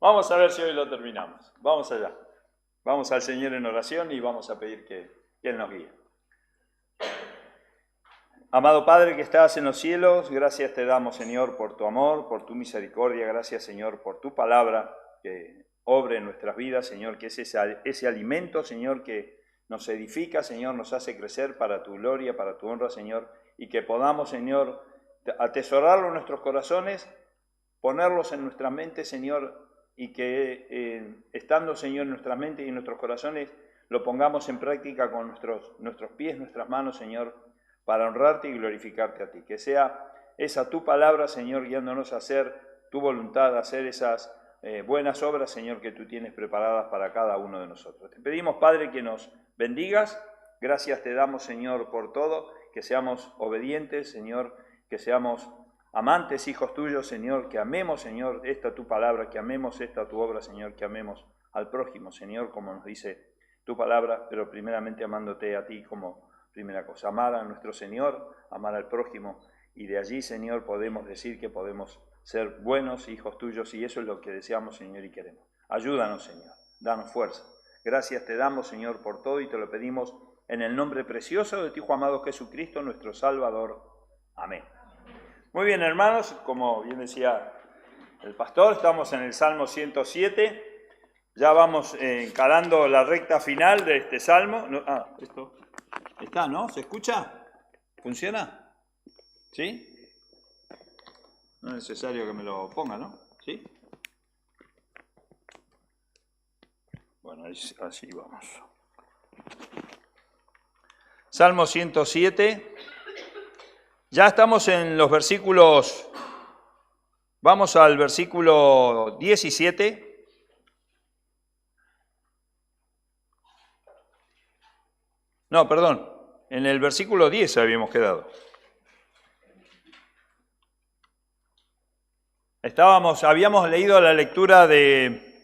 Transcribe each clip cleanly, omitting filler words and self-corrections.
Vamos a ver si hoy lo terminamos. Vamos allá. Vamos al Señor en oración y vamos a pedir que Él nos guíe. Amado Padre que estás en los cielos, gracias te damos, Señor, por tu amor, por tu misericordia. Gracias, Señor, por tu palabra que obre en nuestras vidas, Señor, que es ese alimento, Señor, que nos edifica, Señor, nos hace crecer para tu gloria, para tu honra, Señor, y que podamos, Señor, atesorarlo en nuestros corazones, ponerlos en nuestra mente, Señor, y que estando, Señor, en nuestra mente y en nuestros corazones, lo pongamos en práctica con nuestros pies, nuestras manos, Señor, para honrarte y glorificarte a ti. Que sea esa tu palabra, Señor, guiándonos a hacer tu voluntad, a hacer esas buenas obras, Señor, que tú tienes preparadas para cada uno de nosotros. Te pedimos, Padre, que nos bendigas. Gracias te damos, Señor, por todo, que seamos obedientes, Señor, que seamos amantes, hijos tuyos, Señor, que amemos, Señor, esta tu palabra, que amemos esta tu obra, Señor, que amemos al prójimo, Señor, como nos dice tu palabra, pero primeramente amándote a ti como primera cosa. Amar a nuestro Señor, amar al prójimo, y de allí, Señor, podemos decir que podemos ser buenos hijos tuyos, y eso es lo que deseamos, Señor, y queremos. Ayúdanos, Señor, danos fuerza. Gracias te damos, Señor, por todo, y te lo pedimos en el nombre precioso de tu Hijo amado Jesucristo, nuestro Salvador. Amén. Muy bien, hermanos, como bien decía el pastor, estamos en el Salmo 107. Ya vamos encarando la recta final de este Salmo. Esto está, ¿no? ¿Se escucha? ¿Funciona? ¿Sí? No es necesario que me lo ponga, ¿no? ¿Sí? Bueno, así vamos. Salmo 107. Ya estamos en los versículos, vamos al versículo 17. No, perdón, en el versículo 10 habíamos quedado. Habíamos leído la lectura de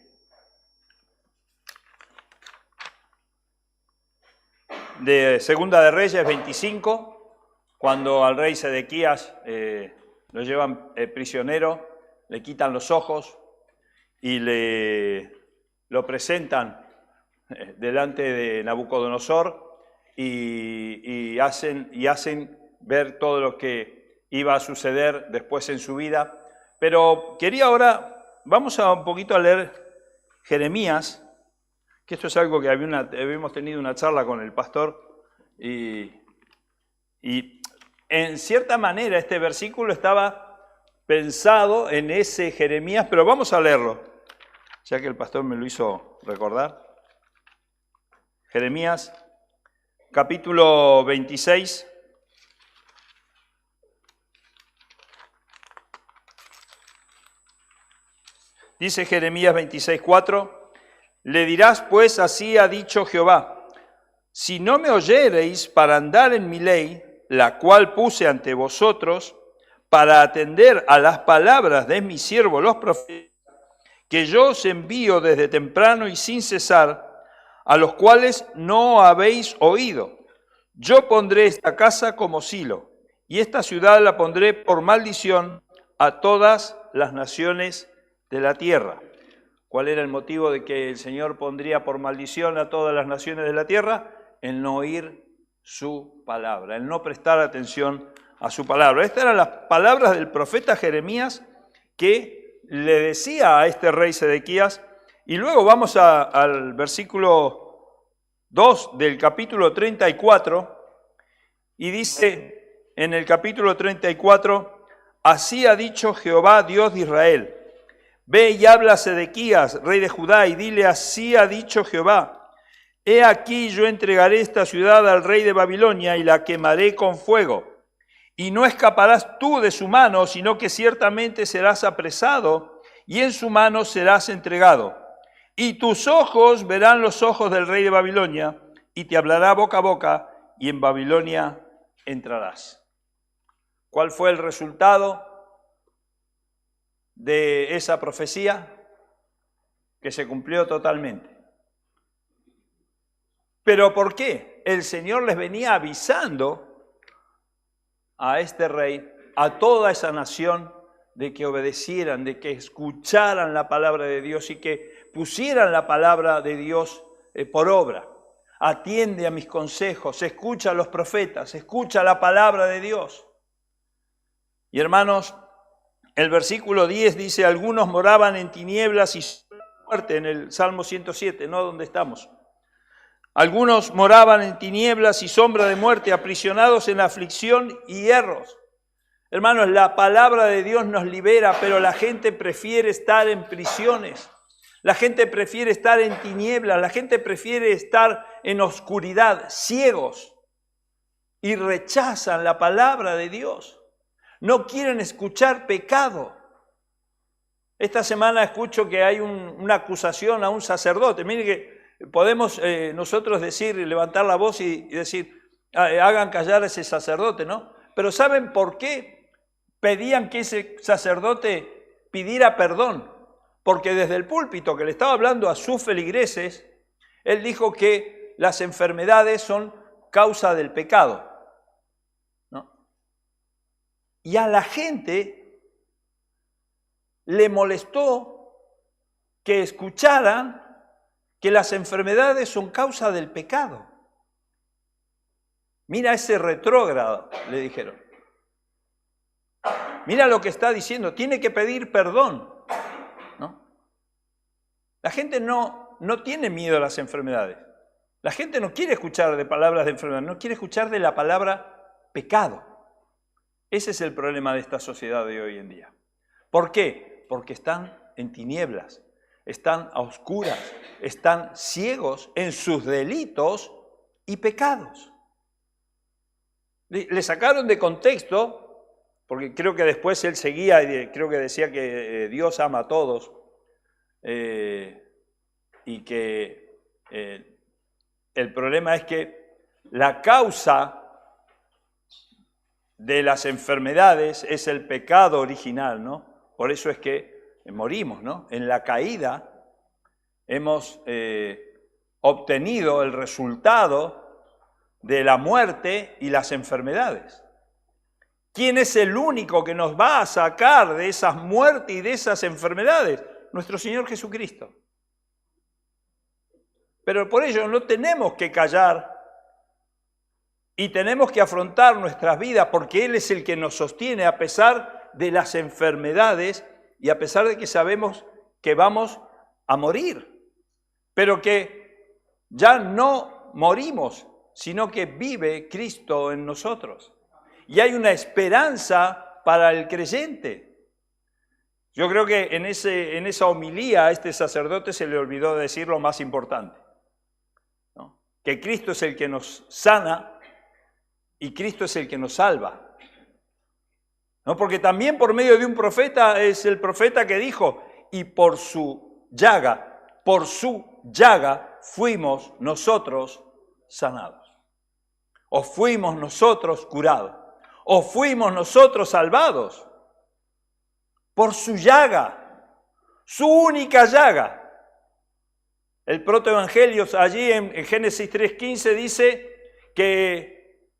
Segunda de Reyes 25. Cuando al rey Sedequías lo llevan prisionero, le quitan los ojos y lo presentan delante de Nabucodonosor y hacen ver todo lo que iba a suceder después en su vida. Pero quería ahora, vamos un poquito a leer Jeremías, que esto es algo que habíamos tenido una charla con el pastor y en cierta manera este versículo estaba pensado en ese Jeremías, pero vamos a leerlo, ya que el pastor me lo hizo recordar. Jeremías, capítulo 26. Dice Jeremías 26:4, le dirás pues, así ha dicho Jehová, si no me oyereis para andar en mi ley, la cual puse ante vosotros, para atender a las palabras de mis siervos los profetas, que yo os envío desde temprano y sin cesar, a los cuales no habéis oído. Yo pondré esta casa como silo, y esta ciudad la pondré por maldición a todas las naciones de la tierra. ¿Cuál era el motivo de que el Señor pondría por maldición a todas las naciones de la tierra? El no oír su palabra, el no prestar atención a su palabra. Estas eran las palabras del profeta Jeremías que le decía a este rey Sedequías. Y luego vamos al versículo 2 del capítulo 34 y dice en el capítulo 34, así ha dicho Jehová Dios de Israel, ve y habla a Sedequías, rey de Judá, y dile, así ha dicho Jehová, he aquí yo entregaré esta ciudad al rey de Babilonia y la quemaré con fuego. Y no escaparás tú de su mano, sino que ciertamente serás apresado y en su mano serás entregado. Y tus ojos verán los ojos del rey de Babilonia y te hablará boca a boca y en Babilonia entrarás. ¿Cuál fue el resultado de esa profecía? Que se cumplió totalmente. ¿Pero por qué? El Señor les venía avisando a este rey, a toda esa nación, de que obedecieran, de que escucharan la palabra de Dios y que pusieran la palabra de Dios por obra. Atiende a mis consejos, escucha a los profetas, escucha la palabra de Dios. Y hermanos, el versículo 10 dice, algunos moraban en tinieblas y muerte, en el Salmo 107, ¿no? Donde estamos. Algunos moraban en tinieblas y sombra de muerte, aprisionados en aflicción y hierros. Hermanos, la palabra de Dios nos libera, pero la gente prefiere estar en prisiones. La gente prefiere estar en tinieblas, la gente prefiere estar en oscuridad, ciegos, y rechazan la palabra de Dios. No quieren escuchar pecado. Esta semana escucho que hay una acusación a un sacerdote. Mire que podemos nosotros decir, levantar la voz y decir, hagan callar a ese sacerdote, ¿no? Pero ¿saben por qué pedían que ese sacerdote pidiera perdón? Porque desde el púlpito que le estaba hablando a sus feligreses, él dijo que las enfermedades son causa del pecado, ¿no? Y a la gente le molestó que escucharan que las enfermedades son causa del pecado. Mira ese retrógrado, le dijeron. Mira lo que está diciendo, tiene que pedir perdón, ¿no? La gente no tiene miedo a las enfermedades. La gente no quiere escuchar de palabras de enfermedad, no quiere escuchar de la palabra pecado. Ese es el problema de esta sociedad de hoy en día. ¿Por qué? Porque están en tinieblas, están a oscuras, están ciegos en sus delitos y pecados. Le sacaron de contexto, porque creo que después él seguía y creo que decía que Dios ama a todos y que el problema es que la causa de las enfermedades es el pecado original, ¿no? Por eso es que morimos, ¿no? En la caída hemos obtenido el resultado de la muerte y las enfermedades. ¿Quién es el único que nos va a sacar de esas muertes y de esas enfermedades? Nuestro Señor Jesucristo. Pero por ello no tenemos que callar y tenemos que afrontar nuestras vidas porque Él es el que nos sostiene a pesar de las enfermedades y a pesar de que sabemos que vamos a morir, pero que ya no morimos, sino que vive Cristo en nosotros. Y hay una esperanza para el creyente. Yo creo que en esa homilía a este sacerdote se le olvidó decir lo más importante, ¿no? Que Cristo es el que nos sana y Cristo es el que nos salva. ¿No? Porque también por medio de un profeta es el profeta que dijo, y por su llaga fuimos nosotros sanados. O fuimos nosotros curados. O fuimos nosotros salvados. Por su llaga, su única llaga. El protoevangelio allí en Génesis 3:15 dice que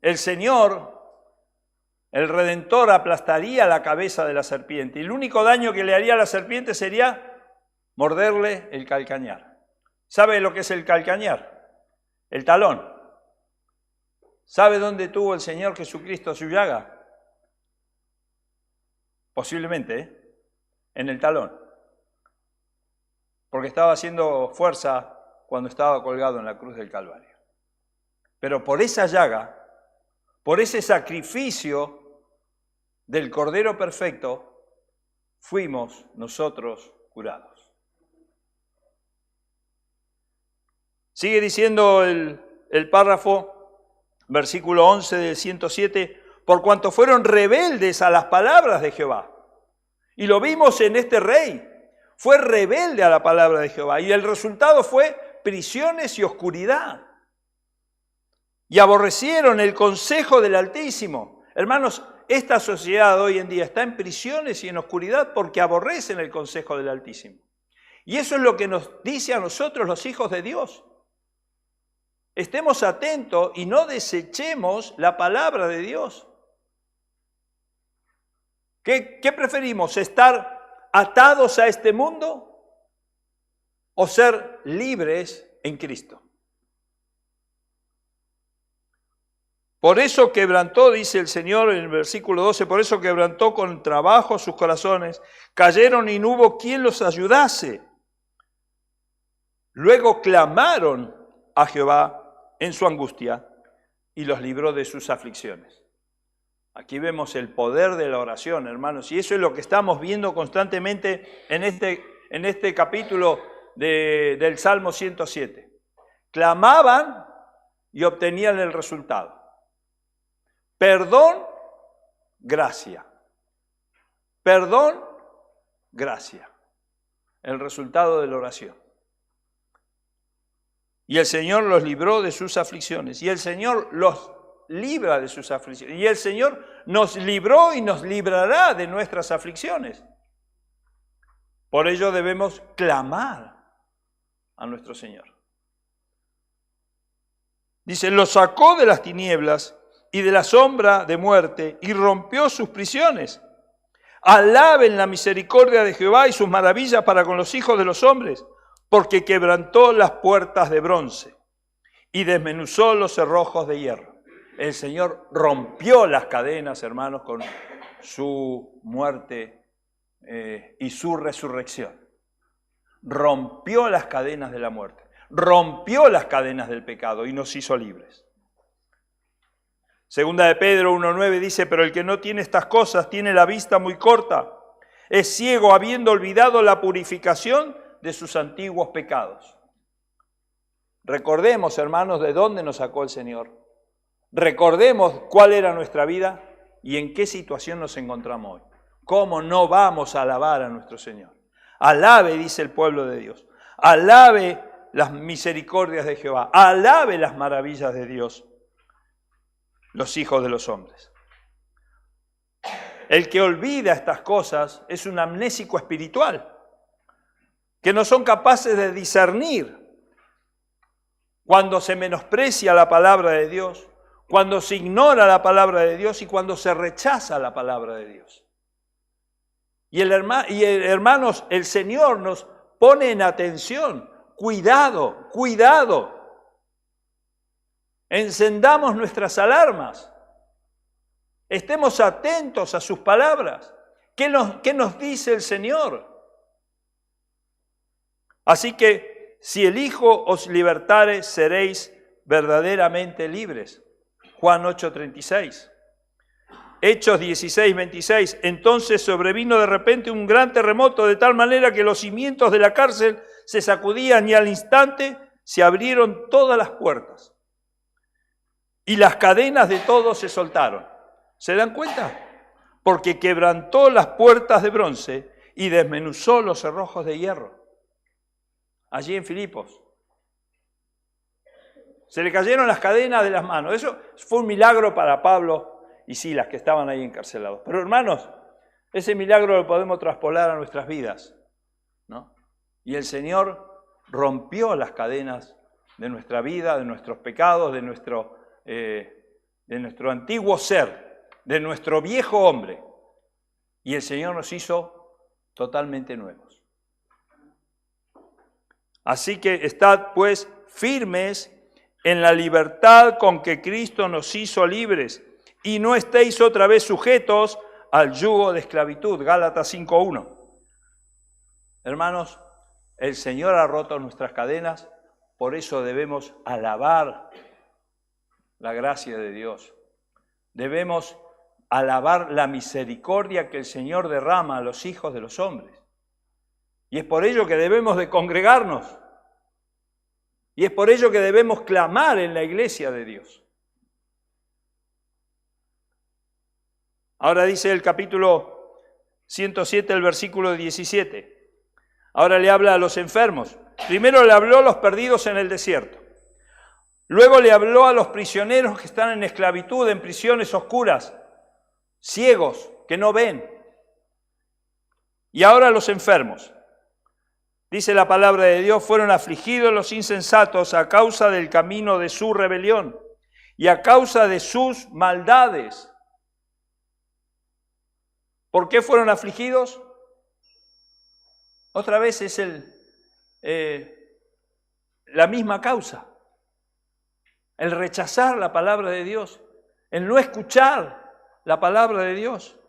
el Señor, el Redentor, aplastaría la cabeza de la serpiente. Y el único daño que le haría a la serpiente sería morderle el calcañar. ¿Sabe lo que es el calcañar? El talón. ¿Sabe dónde tuvo el Señor Jesucristo su llaga? Posiblemente, en el talón. Porque estaba haciendo fuerza cuando estaba colgado en la cruz del Calvario. Pero por esa llaga, por ese sacrificio del Cordero Perfecto, fuimos nosotros curados. Sigue diciendo el párrafo, versículo 11 del 107, por cuanto fueron rebeldes a las palabras de Jehová. Y lo vimos en este rey, fue rebelde a la palabra de Jehová. Y el resultado fue prisiones y oscuridad. Y aborrecieron el consejo del Altísimo. Hermanos, esta sociedad hoy en día está en prisiones y en oscuridad porque aborrecen el consejo del Altísimo. Y eso es lo que nos dice a nosotros los hijos de Dios. Estemos atentos y no desechemos la palabra de Dios. ¿Qué preferimos? ¿Estar atados a este mundo o ser libres en Cristo? Por eso quebrantó, dice el Señor en el versículo 12, por eso quebrantó con trabajo sus corazones, cayeron y no hubo quien los ayudase. Luego clamaron a Jehová en su angustia y los libró de sus aflicciones. Aquí vemos el poder de la oración, hermanos, y eso es lo que estamos viendo constantemente en este capítulo del Salmo 107. Clamaban y obtenían el resultado. Perdón, gracia. Perdón, gracia. El resultado de la oración. Y el Señor los libró de sus aflicciones. Y el Señor los libra de sus aflicciones. Y el Señor nos libró y nos librará de nuestras aflicciones. Por ello debemos clamar a nuestro Señor. Dice, los sacó de las tinieblas y de la sombra de muerte, y rompió sus prisiones. Alaben la misericordia de Jehová y sus maravillas para con los hijos de los hombres, porque quebrantó las puertas de bronce y desmenuzó los cerrojos de hierro. El Señor rompió las cadenas, hermanos, con su muerte y su resurrección. Rompió las cadenas de la muerte, rompió las cadenas del pecado y nos hizo libres. Segunda de Pedro 1:9 dice, pero el que no tiene estas cosas tiene la vista muy corta, es ciego habiendo olvidado la purificación de sus antiguos pecados. Recordemos, hermanos, de dónde nos sacó el Señor. Recordemos cuál era nuestra vida y en qué situación nos encontramos hoy. ¿Cómo no vamos a alabar a nuestro Señor? Alabe, dice el pueblo de Dios. Alabe las misericordias de Jehová. Alabe las maravillas de Dios. Los hijos de los hombres. El que olvida estas cosas es un amnésico espiritual, que no son capaces de discernir cuando se menosprecia la palabra de Dios, cuando se ignora la palabra de Dios y cuando se rechaza la palabra de Dios. Hermanos, el Señor nos pone en atención, cuidado, cuidado. Encendamos nuestras alarmas. Estemos atentos a sus palabras. ¿Qué nos dice el Señor? Así que, si el Hijo os libertare, seréis verdaderamente libres. Juan 8:36. Hechos 16:26. Entonces sobrevino de repente un gran terremoto, de tal manera que los cimientos de la cárcel se sacudían y al instante se abrieron todas las puertas. Y las cadenas de todos se soltaron. ¿Se dan cuenta? Porque quebrantó las puertas de bronce y desmenuzó los cerrojos de hierro. Allí en Filipos. Se le cayeron las cadenas de las manos. Eso fue un milagro para Pablo y Silas, que estaban ahí encarcelados. Pero hermanos, ese milagro lo podemos traspolar a nuestras vidas, ¿no? Y el Señor rompió las cadenas de nuestra vida, de nuestros pecados, de nuestro antiguo ser, de nuestro viejo hombre. Y el Señor nos hizo totalmente nuevos. Así que estad pues firmes en la libertad con que Cristo nos hizo libres y no estéis otra vez sujetos al yugo de esclavitud. Gálatas 5:1. Hermanos, el Señor ha roto nuestras cadenas, por eso debemos alabar la gracia de Dios. Debemos alabar la misericordia que el Señor derrama a los hijos de los hombres. Y es por ello que debemos de congregarnos. Y es por ello que debemos clamar en la iglesia de Dios. Ahora dice el capítulo 107, el versículo 17. Ahora le habla a los enfermos. Primero le habló a los perdidos en el desierto. Luego le habló a los prisioneros que están en esclavitud, en prisiones oscuras, ciegos, que no ven. Y ahora a los enfermos. Dice la palabra de Dios, fueron afligidos los insensatos a causa del camino de su rebelión y a causa de sus maldades. ¿Por qué fueron afligidos? Otra vez es la misma causa. El rechazar la palabra de Dios, el no escuchar la palabra de Dios.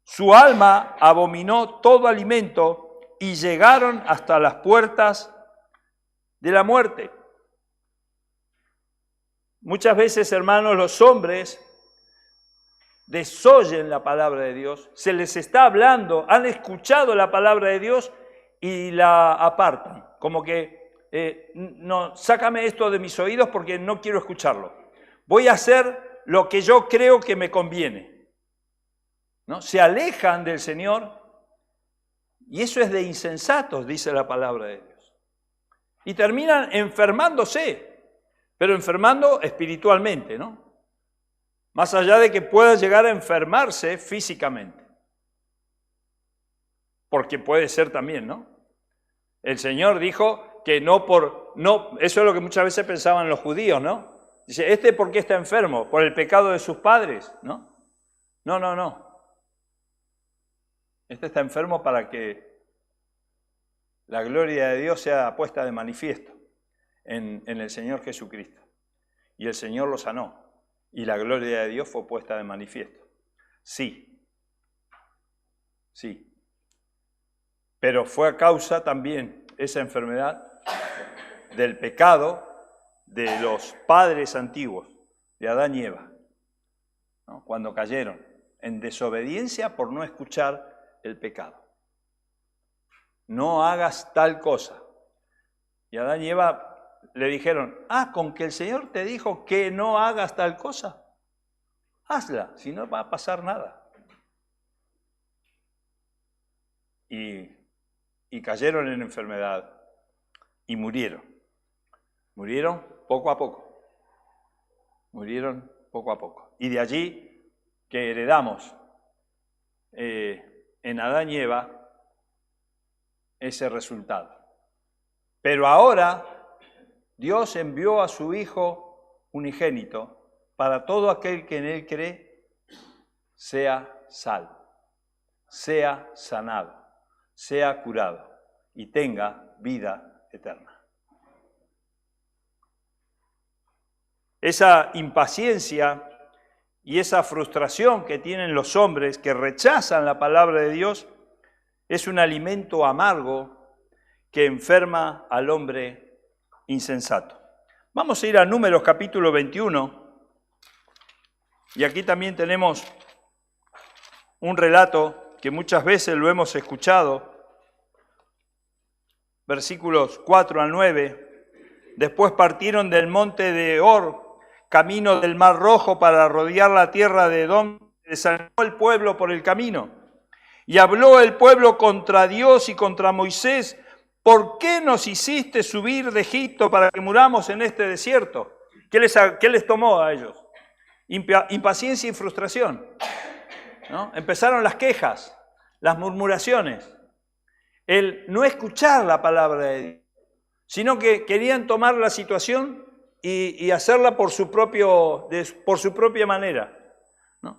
Su alma abominó todo alimento y llegaron hasta las puertas de la muerte. Muchas veces, hermanos, los hombres desoyen la palabra de Dios, se les está hablando, han escuchado la palabra de Dios y la apartan, como que no, sácame esto de mis oídos porque no quiero escucharlo. Voy a hacer lo que yo creo que me conviene, ¿no? Se alejan del Señor y eso es de insensatos, dice la palabra de Dios. Y terminan enfermándose, pero enfermando espiritualmente, ¿no? Más allá de que pueda llegar a enfermarse físicamente. Porque puede ser también, ¿no? El Señor dijo que eso es lo que muchas veces pensaban los judíos, ¿no? Dice, ¿por qué está enfermo? ¿Por el pecado de sus padres? ¿No? No. Está enfermo para que la gloria de Dios sea puesta de manifiesto en el Señor Jesucristo. Y el Señor lo sanó. Y la gloria de Dios fue puesta de manifiesto. Sí. Pero fue a causa también esa enfermedad del pecado de los padres antiguos, de Adán y Eva, ¿no? Cuando cayeron en desobediencia por no escuchar el pecado. No hagas tal cosa. Y Adán y Eva le dijeron, con que el Señor te dijo que no hagas tal cosa, hazla, si no va a pasar nada. Y cayeron en enfermedad y murieron. Murieron poco a poco. Y de allí que heredamos en Adán y Eva ese resultado. Pero ahora Dios envió a su Hijo unigénito para todo aquel que en Él cree sea salvo, sea sanado, sea curado y tenga vida eterna. Esa impaciencia y esa frustración que tienen los hombres que rechazan la palabra de Dios es un alimento amargo que enferma al hombre insensato. Vamos a ir a Números capítulo 21 y aquí también tenemos un relato que muchas veces lo hemos escuchado, versículos 4 al 9. Después partieron del monte de Hor, camino del Mar Rojo, para rodear la tierra de Edom. Desanimó el pueblo por el camino. Y habló el pueblo contra Dios y contra Moisés: ¿por qué nos hiciste subir de Egipto para que muramos en este desierto? ¿Qué les tomó a ellos? Impaciencia y frustración, ¿no? Empezaron las quejas, las murmuraciones, el no escuchar la palabra de Dios, sino que querían tomar la situación y hacerla por su propia manera, ¿no?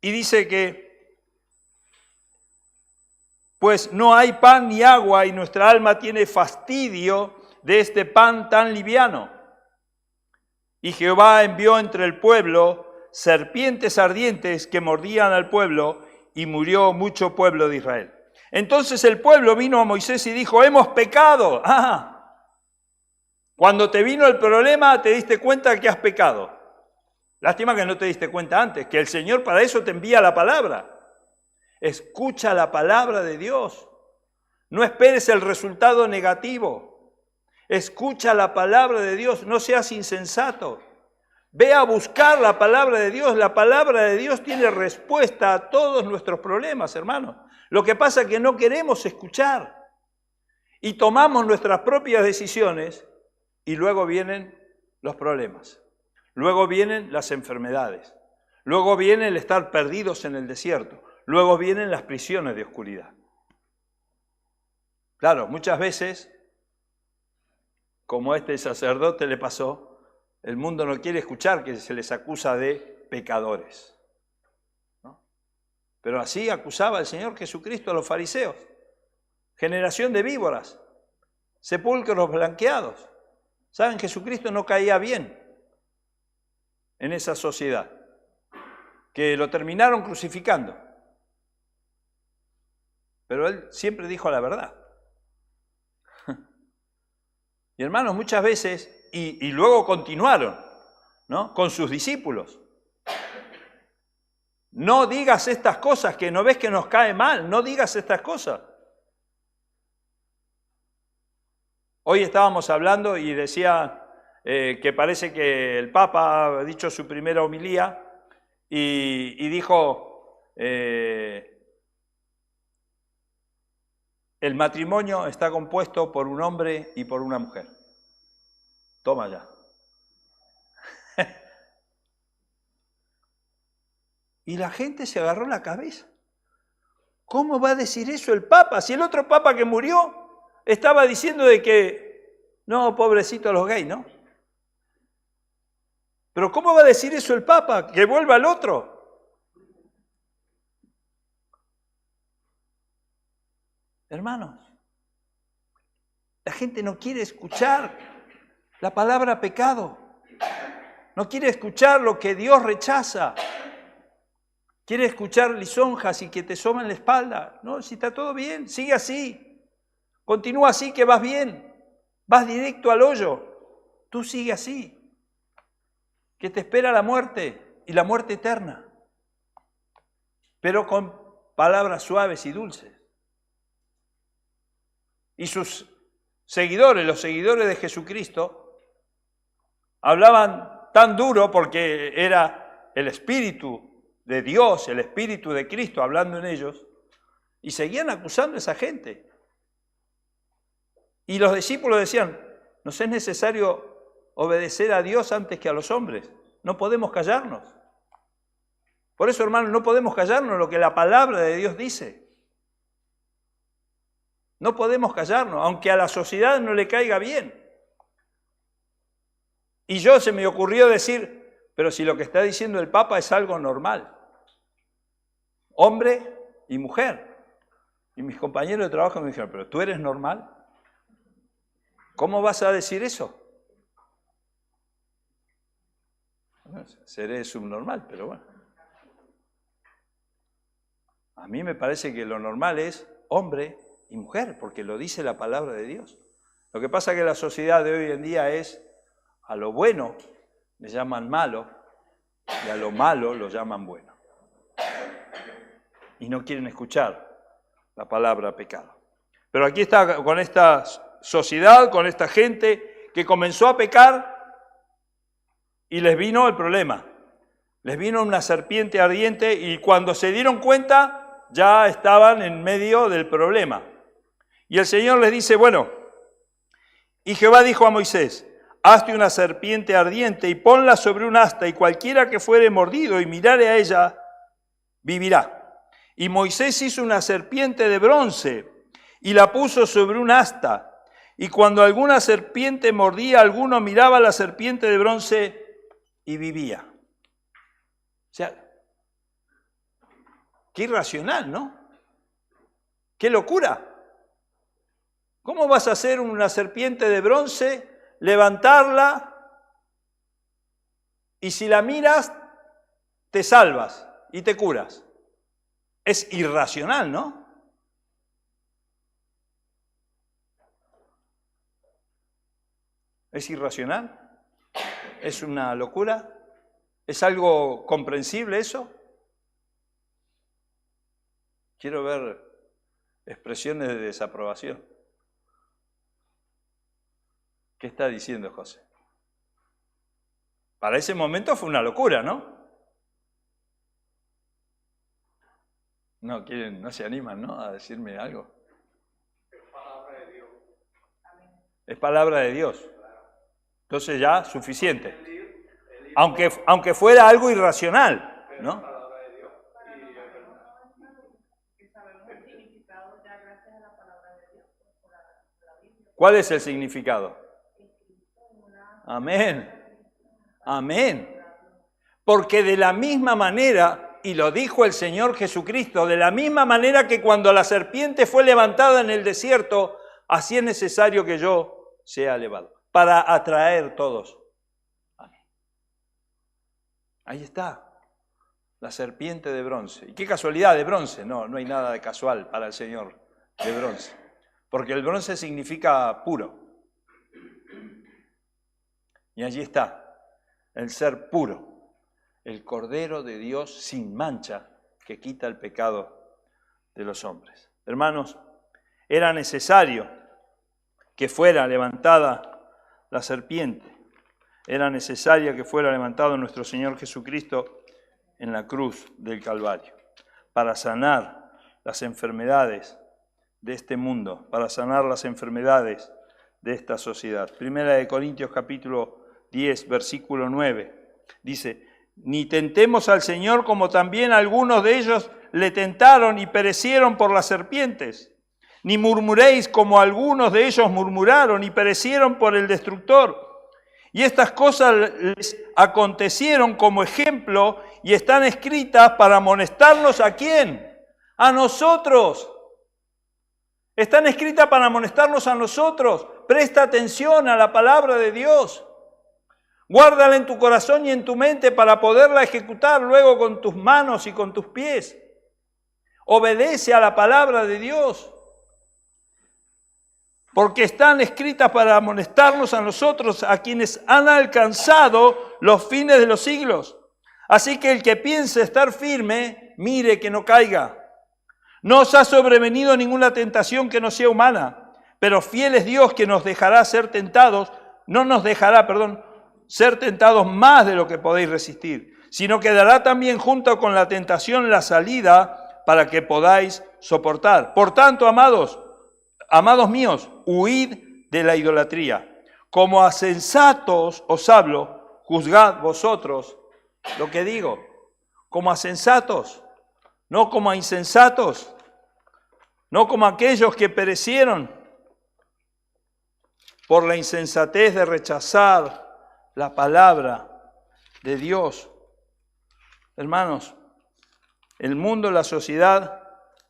Y dice que pues no hay pan ni agua y nuestra alma tiene fastidio de este pan tan liviano. Y Jehová envió entre el pueblo serpientes ardientes que mordían al pueblo y murió mucho pueblo de Israel. Entonces el pueblo vino a Moisés y dijo: hemos pecado. Cuando te vino el problema te diste cuenta que has pecado. Lástima que no te diste cuenta antes, que el Señor para eso te envía la palabra. Escucha la palabra de Dios. No esperes el resultado negativo. Escucha la palabra de Dios. No seas insensato. Ve a buscar la palabra de Dios. La palabra de Dios tiene respuesta a todos nuestros problemas, hermanos. Lo que pasa es que no queremos escuchar. Y tomamos nuestras propias decisiones y luego vienen los problemas. Luego vienen las enfermedades. Luego viene el estar perdidos en el desierto. Luego vienen las prisiones de oscuridad. Claro, muchas veces, como a este sacerdote le pasó, el mundo no quiere escuchar que se les acusa de pecadores. Pero así acusaba el Señor Jesucristo a los fariseos. Generación de víboras, sepulcros blanqueados. ¿Saben? Jesucristo no caía bien en esa sociedad, que lo terminaron crucificando. Pero él siempre dijo la verdad. Y hermanos, muchas veces, y luego continuaron, ¿no?, con sus discípulos. No digas estas cosas, que no ves que nos cae mal, no digas estas cosas. Hoy estábamos hablando y decía que parece que el Papa ha dicho su primera homilía y dijo, el matrimonio está compuesto por un hombre y por una mujer. Toma ya. Y la gente se agarró la cabeza. ¿Cómo va a decir eso el Papa? Si el otro Papa que murió estaba diciendo de que, no, pobrecitos los gays, ¿no? Pero ¿cómo va a decir eso el Papa? Que vuelva el otro. Hermanos, la gente no quiere escuchar la palabra pecado. No quiere escuchar lo que Dios rechaza. Quiere escuchar lisonjas y que te soben la espalda. No, si está todo bien, sigue así. Continúa así que vas bien. Vas directo al hoyo. Tú sigue así. Que te espera la muerte y la muerte eterna. Pero con palabras suaves y dulces. Y sus seguidores, los seguidores de Jesucristo, hablaban tan duro porque era el Espíritu de Dios, el Espíritu de Cristo hablando en ellos, y seguían acusando a esa gente. Y los discípulos decían, nos es necesario obedecer a Dios antes que a los hombres, no podemos callarnos. Por eso, hermanos, no podemos callarnos lo que la palabra de Dios dice. No podemos callarnos, aunque a la sociedad no le caiga bien. Y se me ocurrió decir, pero si lo que está diciendo el Papa es algo normal. Hombre y mujer. Y mis compañeros de trabajo me dijeron, pero ¿tú eres normal? ¿Cómo vas a decir eso? Bueno, seré subnormal, pero bueno. A mí me parece que lo normal es hombre y mujer, porque lo dice la palabra de Dios. Lo que pasa es que la sociedad de hoy en día es, a lo bueno le llaman malo y a lo malo lo llaman bueno. Y no quieren escuchar la palabra pecado. Pero aquí está con esta sociedad, con esta gente que comenzó a pecar y les vino el problema. Les vino una serpiente ardiente y cuando se dieron cuenta ya estaban en medio del problema. Y el Señor les dice, bueno, y Jehová dijo a Moisés, hazte una serpiente ardiente y ponla sobre un asta, y cualquiera que fuere mordido y mirare a ella, vivirá. Y Moisés hizo una serpiente de bronce y la puso sobre un asta. Y cuando alguna serpiente mordía, alguno miraba a la serpiente de bronce y vivía. O sea, qué irracional, ¿no? ¡Qué locura! ¿Cómo vas a hacer una serpiente de bronce, levantarla y si la miras, te salvas y te curas? Es irracional, ¿no? ¿Es irracional? ¿Es una locura? ¿Es algo comprensible eso? Quiero ver expresiones de desaprobación. ¿Qué está diciendo José? Para ese momento fue una locura, ¿no? No quieren, no se animan, ¿no?, a decirme algo. Es palabra de Dios. Es palabra de Dios. Entonces ya suficiente. Aunque fuera algo irracional, ¿no? ¿Cuál es el significado? Amén. Amén. Porque de la misma manera y lo dijo el Señor Jesucristo, de la misma manera que cuando la serpiente fue levantada en el desierto, así es necesario que yo sea elevado, para atraer todos a mí. Ahí está, la serpiente de bronce. ¿Y qué casualidad de bronce? No, no hay nada de casual para el Señor de bronce, porque el bronce significa puro. Y allí está, el ser puro, el Cordero de Dios sin mancha que quita el pecado de los hombres. Hermanos, era necesario que fuera levantada la serpiente. Era necesaria que fuera levantado nuestro Señor Jesucristo en la cruz del Calvario para sanar las enfermedades de este mundo, para sanar las enfermedades de esta sociedad. Primera de Corintios capítulo 10, versículo 9, dice: ni tentemos al Señor como también algunos de ellos le tentaron y perecieron por las serpientes. Ni murmuréis como algunos de ellos murmuraron y perecieron por el destructor. Y estas cosas les acontecieron como ejemplo y están escritas para amonestarnos ¿a quién? A nosotros. Están escritas para amonestarnos a nosotros. Presta atención a la palabra de Dios. Guárdala en tu corazón y en tu mente para poderla ejecutar luego con tus manos y con tus pies. Obedece a la palabra de Dios. Porque están escritas para amonestarnos a nosotros, a quienes han alcanzado los fines de los siglos. Así que el que piense estar firme, mire que no caiga. No os ha sobrevenido ninguna tentación que no sea humana, pero fiel es Dios que nos dejará ser tentados, no nos dejará, ser tentados más de lo que podéis resistir, sino que dará también junto con la tentación la salida para que podáis soportar. Por tanto, amados míos, huid de la idolatría. Como a sensatos os hablo, juzgad vosotros lo que digo. Como a sensatos, no como a insensatos, no como aquellos que perecieron por la insensatez de rechazar la palabra de Dios. Hermanos, el mundo, la sociedad,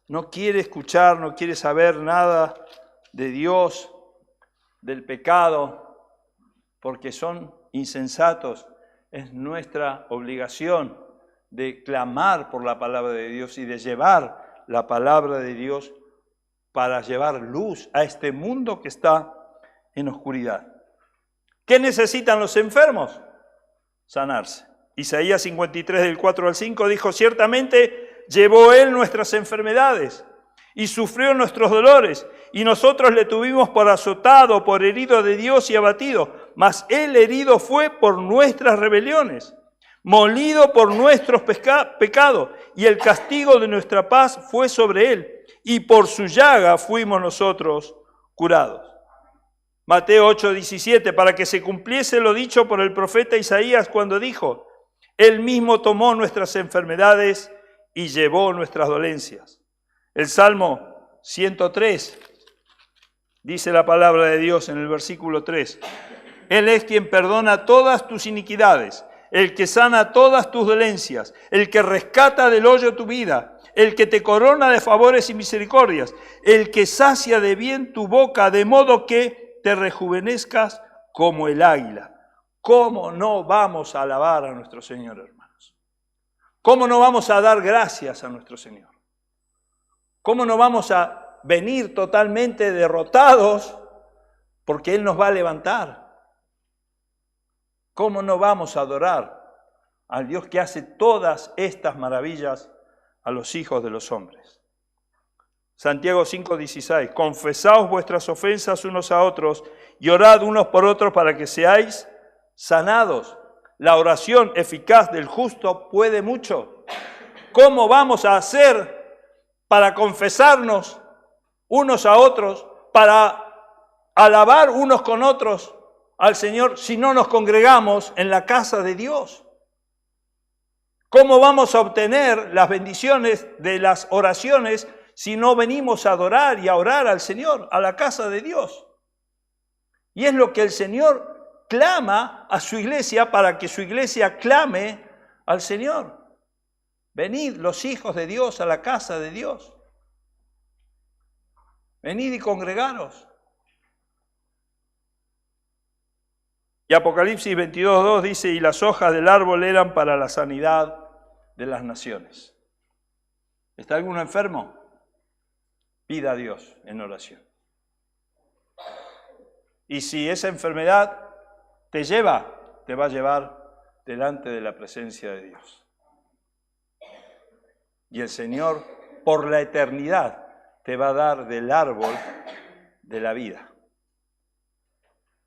no quiere escuchar, no quiere saber nada de Dios, del pecado, porque son insensatos. Es nuestra obligación de clamar por la palabra de Dios y de llevar la palabra de Dios para llevar luz a este mundo que está en oscuridad. ¿Qué necesitan los enfermos? Sanarse. Isaías 53, del 4 al 5, dijo: ciertamente llevó Él nuestras enfermedades y sufrió nuestros dolores, y nosotros le tuvimos por azotado, por herido de Dios y abatido, mas Él herido fue por nuestras rebeliones, molido por nuestros pecados, y el castigo de nuestra paz fue sobre Él, y por su llaga fuimos nosotros curados. Mateo 8:17, para que se cumpliese lo dicho por el profeta Isaías cuando dijo: Él mismo tomó nuestras enfermedades y llevó nuestras dolencias. El Salmo 103, dice la palabra de Dios en el versículo 3, Él es quien perdona todas tus iniquidades, el que sana todas tus dolencias, el que rescata del hoyo tu vida, el que te corona de favores y misericordias, el que sacia de bien tu boca, de modo que te rejuvenezcas como el águila. ¿Cómo no vamos a alabar a nuestro Señor, hermanos? ¿Cómo no vamos a dar gracias a nuestro Señor? ¿Cómo no vamos a venir totalmente derrotados porque Él nos va a levantar? ¿Cómo no vamos a adorar al Dios que hace todas estas maravillas a los hijos de los hombres? Santiago 5:16, confesaos vuestras ofensas unos a otros y orad unos por otros para que seáis sanados. La oración eficaz del justo puede mucho. ¿Cómo vamos a hacer para confesarnos unos a otros, para alabar unos con otros al Señor si no nos congregamos en la casa de Dios? ¿Cómo vamos a obtener las bendiciones de las oraciones si no venimos a adorar y a orar al Señor, a la casa de Dios? Y es lo que el Señor clama a su iglesia para que su iglesia clame al Señor. Venid los hijos de Dios a la casa de Dios. Venid y congregaros. Y Apocalipsis 22:2 dice, y las hojas del árbol eran para la sanidad de las naciones. ¿Está alguno enfermo? Pida a Dios en oración. Y si esa enfermedad te va a llevar delante de la presencia de Dios. Y el Señor, por la eternidad, te va a dar del árbol de la vida.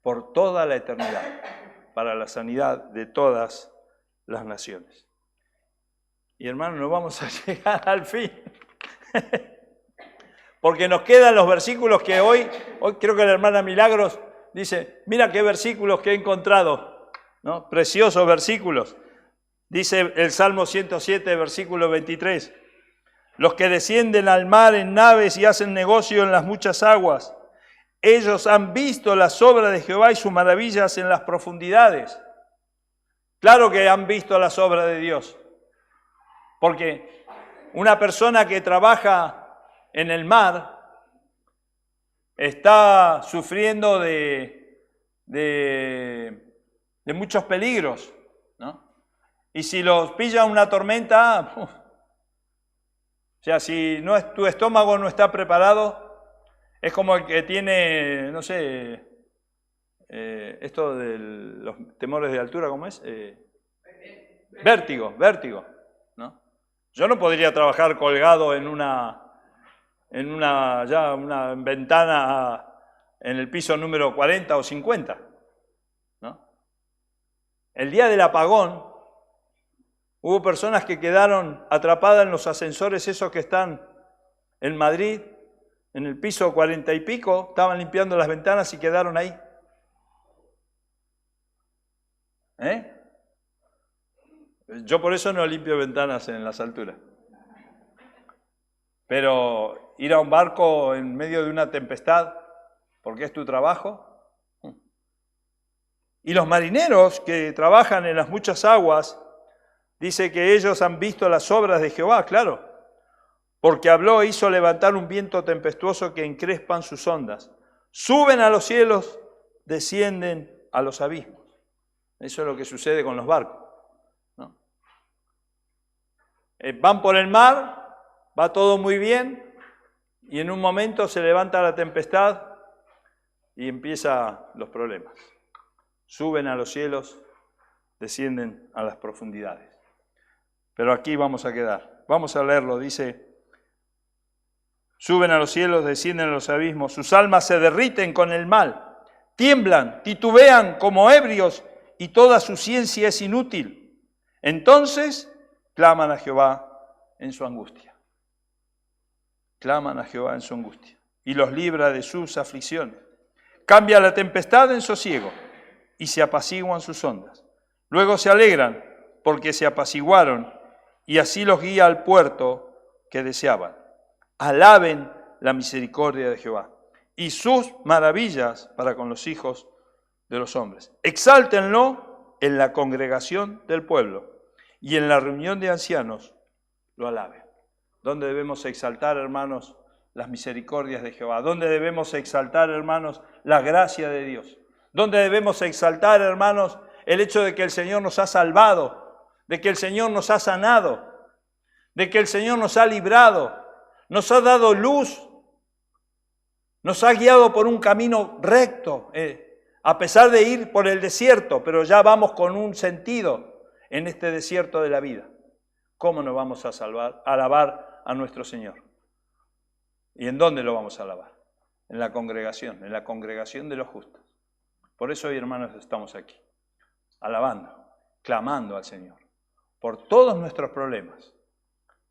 Por toda la eternidad, para la sanidad de todas las naciones. Y hermanos, no vamos a llegar al fin. Porque nos quedan los versículos que hoy creo que la hermana Milagros dice, mira qué versículos que he encontrado, ¿no? Preciosos versículos. Dice el Salmo 107, versículo 23. Los que descienden al mar en naves y hacen negocio en las muchas aguas, ellos han visto las obras de Jehová y sus maravillas en las profundidades. Claro que han visto las obras de Dios. Porque una persona que trabaja en el mar está sufriendo de muchos peligros, ¿no? Y si los pilla una tormenta, o sea, si tu estómago no está preparado, es como el que tiene, no sé, esto de los temores de altura, ¿cómo es? Vértigo, ¿no? Yo no podría trabajar colgado en una ventana en el piso número 40 o 50, ¿no? El día del apagón, hubo personas que quedaron atrapadas en los ascensores esos que están en Madrid, en el piso 40 y pico, estaban limpiando las ventanas y quedaron ahí. Yo por eso no limpio ventanas en las alturas. Pero ir a un barco en medio de una tempestad, porque es tu trabajo. Y los marineros que trabajan en las muchas aguas, dice que ellos han visto las obras de Jehová, claro, porque habló e hizo levantar un viento tempestuoso que encrespan sus ondas. Suben a los cielos, descienden a los abismos. Eso es lo que sucede con los barcos, ¿no? Van por el mar, va todo muy bien, y en un momento se levanta la tempestad y empiezan los problemas. Suben a los cielos, descienden a las profundidades. Pero aquí vamos a quedar. Vamos a leerlo, dice, suben a los cielos, descienden a los abismos, sus almas se derriten con el mal, tiemblan, titubean como ebrios y toda su ciencia es inútil. Entonces claman a Jehová en su angustia. Claman a Jehová en su angustia y los libra de sus aflicciones. Cambia la tempestad en sosiego y se apaciguan sus ondas. Luego se alegran porque se apaciguaron y así los guía al puerto que deseaban. Alaben la misericordia de Jehová y sus maravillas para con los hijos de los hombres. Exáltenlo en la congregación del pueblo y en la reunión de ancianos lo alaben. ¿Dónde debemos exaltar, hermanos, las misericordias de Jehová? ¿Dónde debemos exaltar, hermanos, la gracia de Dios? ¿Dónde debemos exaltar, hermanos, el hecho de que el Señor nos ha salvado, de que el Señor nos ha sanado, de que el Señor nos ha librado, nos ha dado luz, nos ha guiado por un camino recto, a pesar de ir por el desierto, pero ya vamos con un sentido en este desierto de la vida? ¿Cómo nos vamos a alabar a nuestro Señor? ¿Y en dónde lo vamos a alabar? En la congregación de los justos. Por eso hoy, hermanos, estamos aquí, alabando, clamando al Señor, por todos nuestros problemas,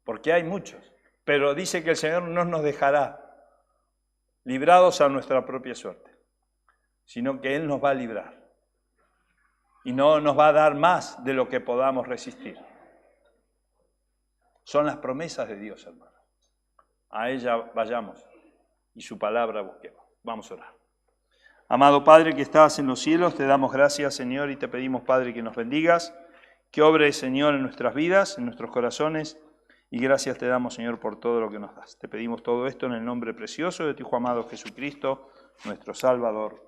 porque hay muchos, pero dice que el Señor no nos dejará librados a nuestra propia suerte, sino que Él nos va a librar y no nos va a dar más de lo que podamos resistir. Son las promesas de Dios, hermanos. A ella vayamos y su palabra busquemos. Vamos a orar. Amado Padre que estás en los cielos, te damos gracias, Señor, y te pedimos, Padre, que nos bendigas, que obre, Señor, en nuestras vidas, en nuestros corazones, y gracias te damos, Señor, por todo lo que nos das. Te pedimos todo esto en el nombre precioso de tu Hijo amado Jesucristo, nuestro Salvador.